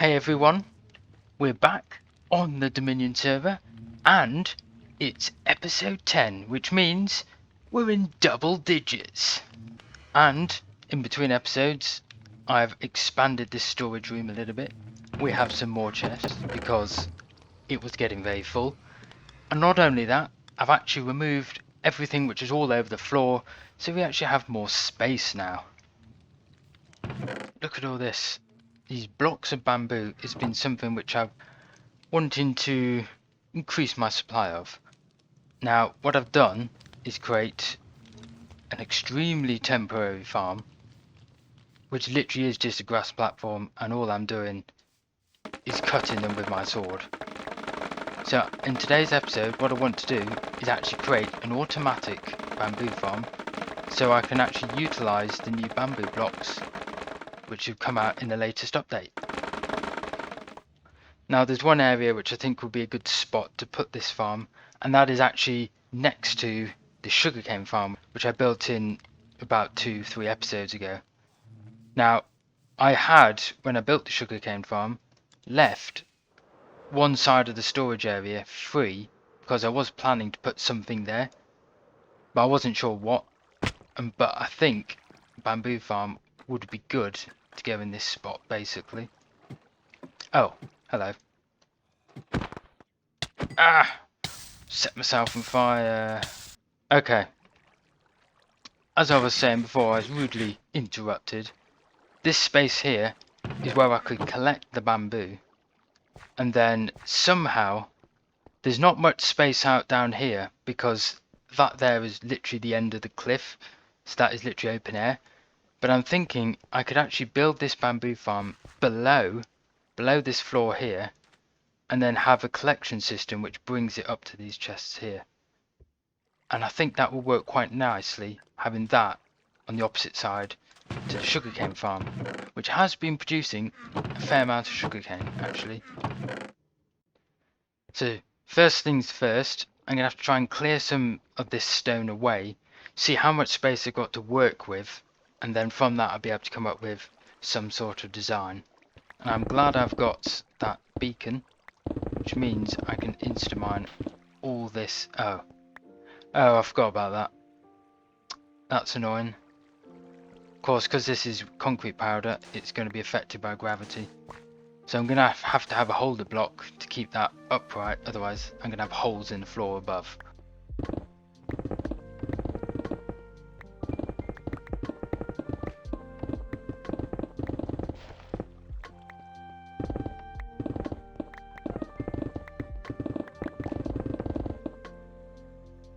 Hey everyone, we're back on the Dominion server and it's episode 10, which means we're in double digits. And in between episodes, I've expanded this storage room a little bit. We have some more chests because it was getting very full. And not only that, I've actually removed everything which is all over the floor, so we actually have more space now. Look at all this. These blocks of bamboo has been something which I've wanting to increase my supply of. Now what I've done is create an extremely temporary farm, which literally is just a grass platform, and all I'm doing is cutting them with my sword. So in today's episode, what I want to do is actually create an automatic bamboo farm so I can actually utilize the new bamboo blocks which have come out in the latest update. Now there's one area which I think would be a good spot to put this farm, and that is actually next to the sugarcane farm which I built in about 2-3 episodes ago. Now I had, when I built the sugarcane farm, left one side of the storage area free because I was planning to put something there, but I wasn't sure what. But I think bamboo farm would be good to go in this spot basically. Oh, hello. Ah! Set myself on fire. Okay. As I was saying before, I was rudely interrupted. This space here is where I could collect the bamboo. And then somehow, there's not much space out down here because that there is literally the end of the cliff. So that is literally open air. But I'm thinking I could actually build this bamboo farm below this floor here, and then have a collection system which brings it up to these chests here. And I think that will work quite nicely, having that on the opposite side to the sugarcane farm, which has been producing a fair amount of sugarcane actually. So first things first, I'm going to have to try and clear some of this stone away, see how much space I've got to work with, and then from that I'll be able to come up with some sort of design. And I'm glad I've got that beacon, which means I can insta-mine all this. Oh, I forgot about that. That's annoying. Of course, because this is concrete powder, it's going to be affected by gravity. So I'm going to have a holder block to keep that upright, otherwise I'm going to have holes in the floor above.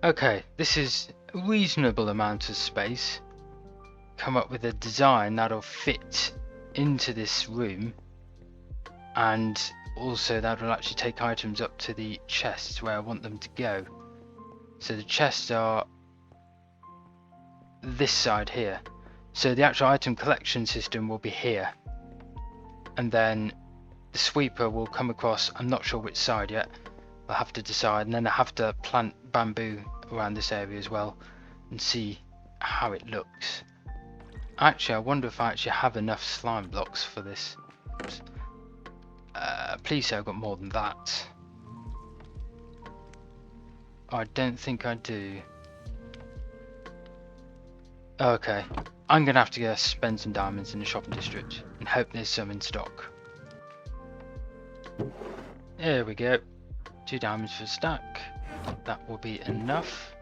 Okay, this is a reasonable amount of space. Come up with a design that'll fit into this room, and also that will actually take items up to the chests where I want them to go. So the chests are this side here, so the actual item collection system will be here, and then the sweeper will come across. I'm not sure which side yet, I'll have to decide, and then I have to plant bamboo around this area as well and see how it looks. Actually, I wonder if I actually have enough slime blocks for this. Please say I've got more than that. I don't think I do. Okay, I'm gonna have to go spend some diamonds in the shopping district and hope there's some in stock. There we go. 2 diamonds for a stack. That will be enough.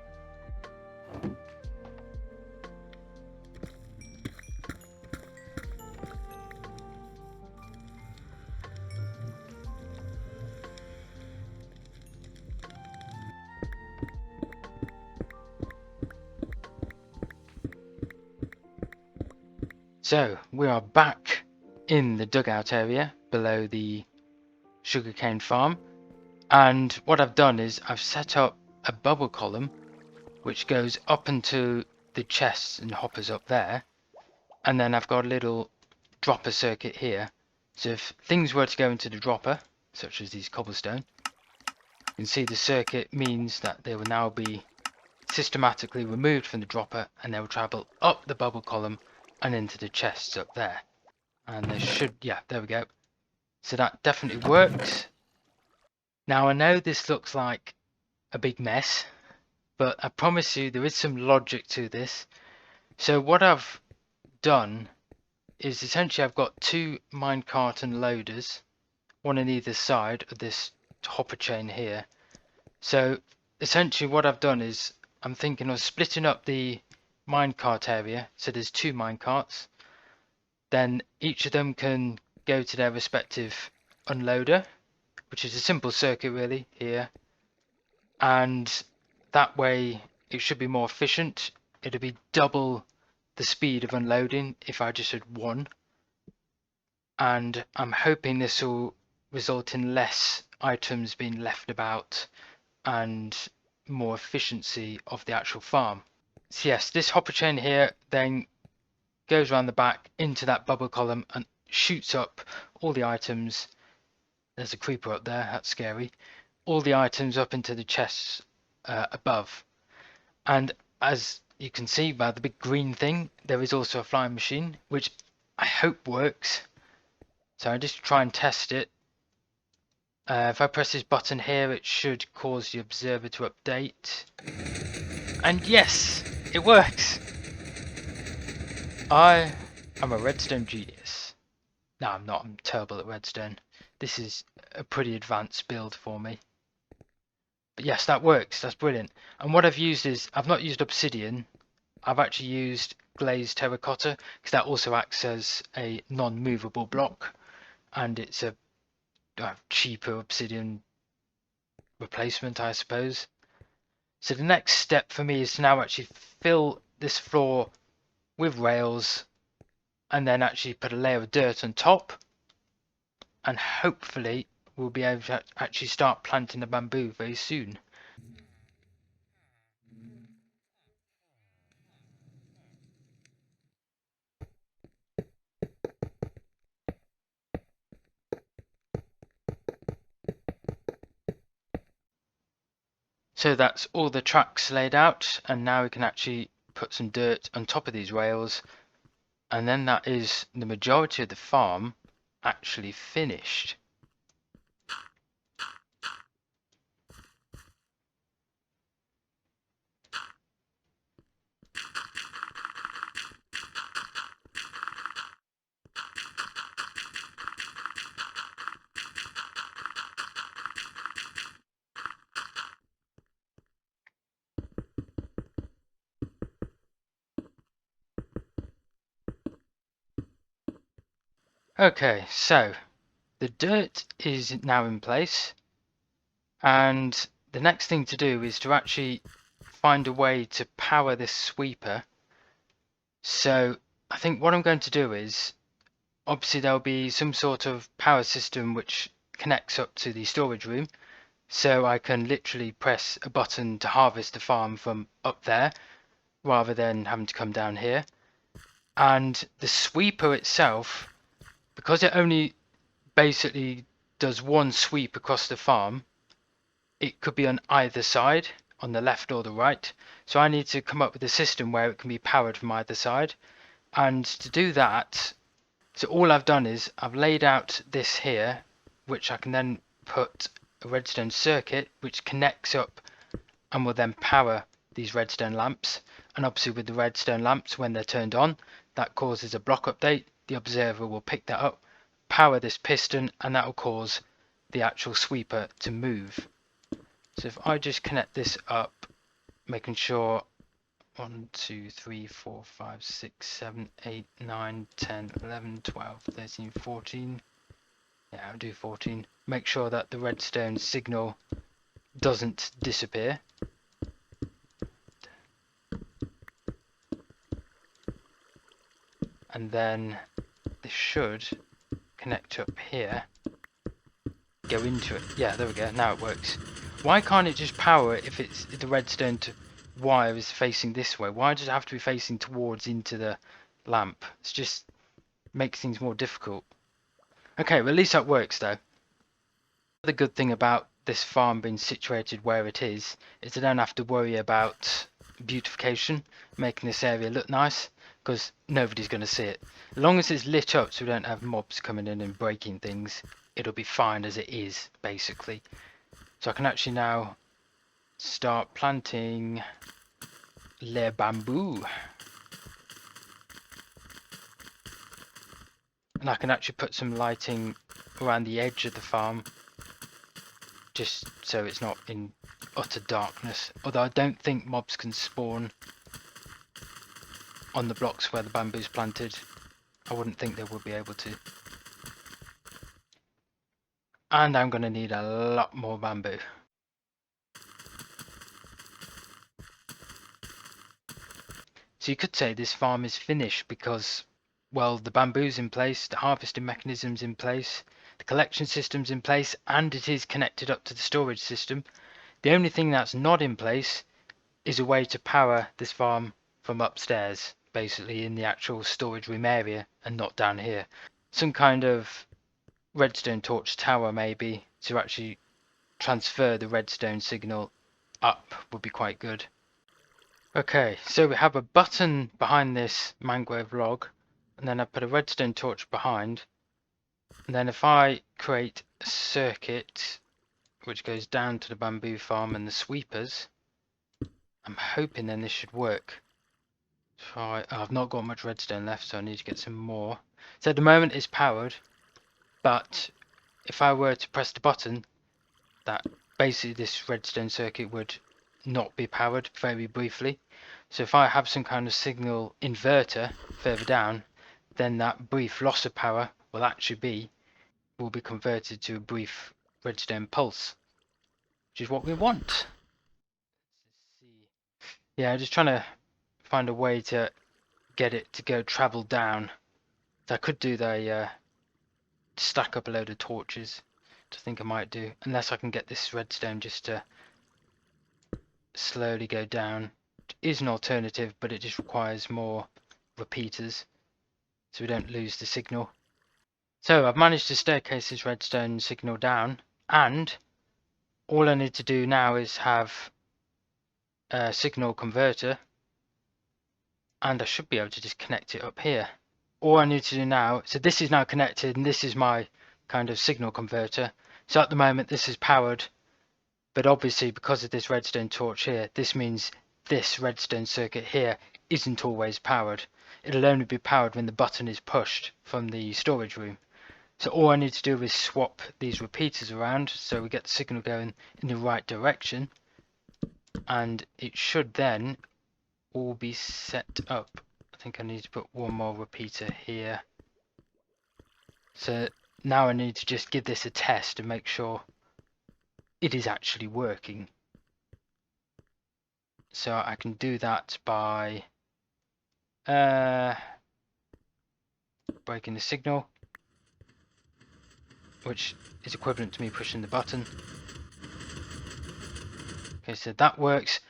So we are back in the dugout area below the sugarcane farm, and what I've done is I've set up a bubble column which goes up into the chests and hoppers up there, and then I've got a little dropper circuit here, so if things were to go into the dropper, such as these cobblestone, you can see the circuit means that they will now be systematically removed from the dropper, and they will travel up the bubble column and into the chests up there. And they should, yeah, there we go. So that definitely works. Now I know this looks like a big mess, but I promise you there is some logic to this. So what I've done is essentially I've got two minecart and loaders, one on either side of this hopper chain here. So essentially what I've done is I'm thinking of splitting up the minecart area. So there's two minecarts. Then each of them can go to their respective unloader, which is a simple circuit really here. And that way it should be more efficient. It'll be double the speed of unloading if I just had one. And I'm hoping this will result in less items being left about and more efficiency of the actual farm. So yes, this hopper chain here then goes around the back into that bubble column and shoots up all the items. There's a creeper up there, that's scary. All the items up into the chests above. And as you can see by the big green thing, there is also a flying machine, which I hope works. So I just try and test it. If I press this button here, it should cause the observer to update. And yes, it works! I am a redstone genius. No, I'm not. I'm terrible at redstone. This is a pretty advanced build for me. But yes, that works. That's brilliant. And what I've used is, I've not used obsidian. I've actually used glazed terracotta because that also acts as a non-movable block. And it's a cheaper obsidian replacement, I suppose. So the next step for me is to now actually fill this floor with rails and then actually put a layer of dirt on top, and hopefully we'll be able to actually start planting the bamboo very soon. So that's all the tracks laid out, and now we can actually put some dirt on top of these rails, and then that is the majority of the farm actually finished. Okay, so the dirt is now in place, and the next thing to do is to actually find a way to power this sweeper. So I think what I'm going to do is, obviously there'll be some sort of power system which connects up to the storage room, so I can literally press a button to harvest the farm from up there rather than having to come down here. And the sweeper itself, because it only basically does one sweep across the farm, it could be on either side, on the left or the right. So I need to come up with a system where it can be powered from either side. And to do that, so all I've done is I've laid out this here, which I can then put a redstone circuit which connects up and will then power these redstone lamps. And obviously with the redstone lamps, when they're turned on, that causes a block update. The observer will pick that up, power this piston, and that will cause the actual sweeper to move. So if I just connect this up, making sure 1, 2, 3, 4, 5, 6, 7, 8, 9, 10, 11, 12, 13, 14. Yeah, I'll do 14. Make sure that the redstone signal doesn't disappear. And then this should connect up here, go into it. Yeah, there we go. Now it works. Why can't it just power it if the redstone wire is facing this way? Why does it have to be facing towards into the lamp? It's just makes things more difficult. Okay, well at least that works though. The good thing about this farm being situated where it is I don't have to worry about beautification, making this area look nice, because nobody's going to see it. As long as it's lit up so we don't have mobs coming in and breaking things, it'll be fine as it is, basically. So I can actually now start planting le bamboo. And I can actually put some lighting around the edge of the farm, just so it's not in utter darkness. Although I don't think mobs can spawn on the blocks where the bamboo's planted. I wouldn't think they would be able to. And I'm going to need a lot more bamboo. So you could say this farm is finished because, well, the bamboo's in place, the harvesting mechanism's in place, the collection system's in place, and it is connected up to the storage system. The only thing that's not in place is a way to power this farm from upstairs, basically in the actual storage room area and not down here. Some kind of redstone torch tower maybe to actually transfer the redstone signal up would be quite good. Okay, so we have a button behind this mangrove log, and then I put a redstone torch behind, and then if I create a circuit which goes down to the bamboo farm and the sweepers, I'm hoping then this should work. I've not got much redstone left, so I need to get some more. So at the moment it's powered, but if I were to press the button, that basically this redstone circuit would not be powered very briefly. So if I have some kind of signal inverter further down, then that brief loss of power will be converted to a brief redstone pulse, which is what we want. Yeah, just trying to find a way to get it to go travel down. So I could do the stack up a load of torches, which I think I might do, unless I can get this redstone just to slowly go down. It is an alternative, but it just requires more repeaters so we don't lose the signal. So I've managed to staircase this redstone signal down, and all I need to do now is have a signal converter, and I should be able to just connect it up here. All I need to do now, so this is now connected, and this is my kind of signal converter. So at the moment this is powered, but obviously because of this redstone torch here, this means this redstone circuit here isn't always powered. It'll only be powered when the button is pushed from the storage room. So all I need to do is swap these repeaters around so we get the signal going in the right direction, and it should then all be set up. I think I need to put one more repeater here. So now I need to just give this a test and make sure it is actually working. So I can do that by breaking the signal, which is equivalent to me pushing the button. Okay, so that works.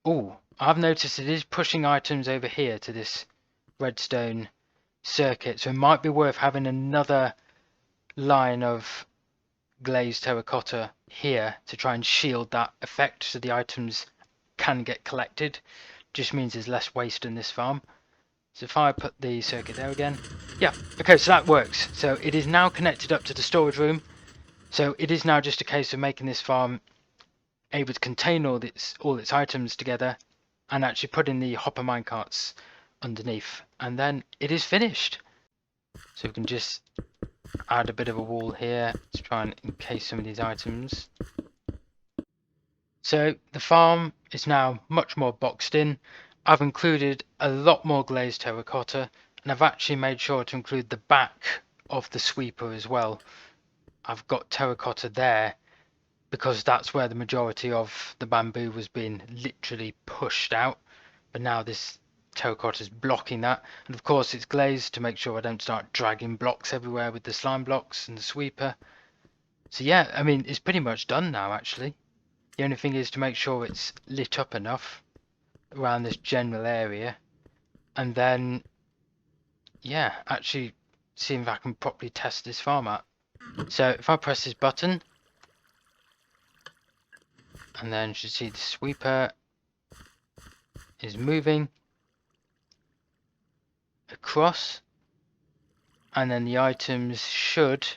Oh, I've noticed it is pushing items over here to this redstone circuit, so it might be worth having another line of glazed terracotta here to try and shield that effect so the items can get collected. Just means there's less waste in this farm. So if I put the circuit there again, yeah, okay, so that works. So it is now connected up to the storage room. So it is now just a case of making this farm able to contain all its items together and actually put in the hopper minecarts underneath, and then it is finished. So we can just add a bit of a wall here to try and encase some of these items. So the farm is now much more boxed in. I've included a lot more glazed terracotta, and I've actually made sure to include the back of the sweeper as well. I've got terracotta there because that's where the majority of the bamboo was being literally pushed out, but now this terracotta is blocking that, and of course it's glazed to make sure I don't start dragging blocks everywhere with the slime blocks and the sweeper. So yeah, I mean, it's pretty much done now actually. The only thing is to make sure it's lit up enough around this general area, and then yeah, actually see if I can properly test this farm out. So if I press this button, and then you should see the sweeper is moving across, and then the items should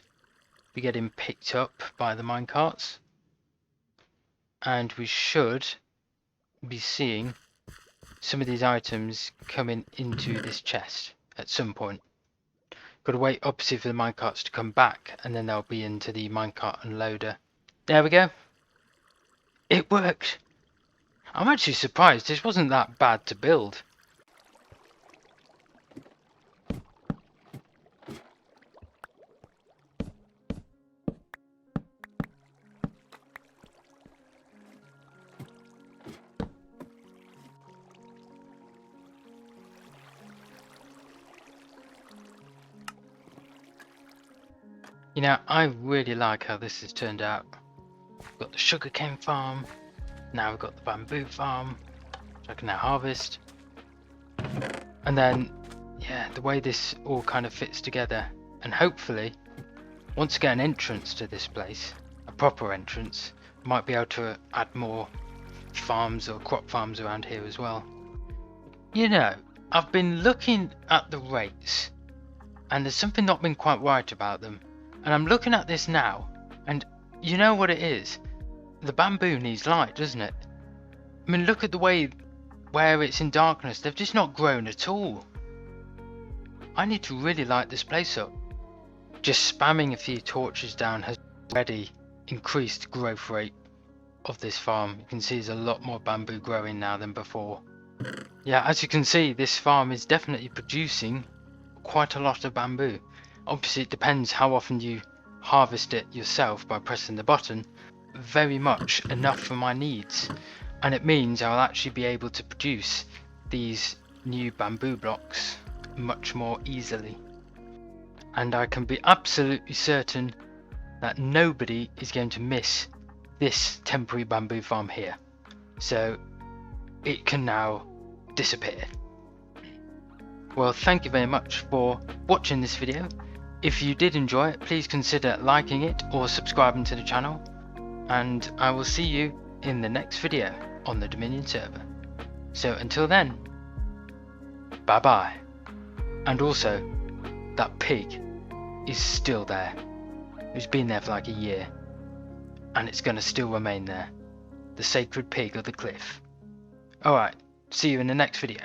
be getting picked up by the minecarts, and we should be seeing some of these items coming into this chest at some point. Got to wait obviously for the minecarts to come back, and then they'll be into the minecart unloader. There we go. It worked. I'm actually surprised this wasn't that bad to build. You know, I really like how this has turned out. We've got the sugarcane farm, now we've got the bamboo farm, which I can now harvest. And then, yeah, the way this all kind of fits together. And hopefully, once I get an entrance to this place, a proper entrance, I might be able to add more farms or crop farms around here as well. You know, I've been looking at the rates, and there's something not been quite right about them. And I'm looking at this now, and you know what it is? The bamboo needs light, doesn't it? I mean, look at the way where it's in darkness, they've just not grown at all. I need to really light this place up. Just spamming a few torches down has already increased the growth rate of this farm. You can see there's a lot more bamboo growing now than before. Yeah, as you can see, this farm is definitely producing quite a lot of bamboo. Obviously it depends how often you harvest it yourself by pressing the button. Very much enough for my needs, and it means I'll actually be able to produce these new bamboo blocks much more easily. And I can be absolutely certain that nobody is going to miss this temporary bamboo farm here. So it can now disappear. Well, thank you very much for watching this video. If you did enjoy it, please consider liking it or subscribing to the channel, and I will see you in the next video on the Dominion server. So until then, bye bye. And also, that pig is still there. It's been there for like a year, and it's going to still remain there. The sacred pig of the cliff. Alright, see you in the next video.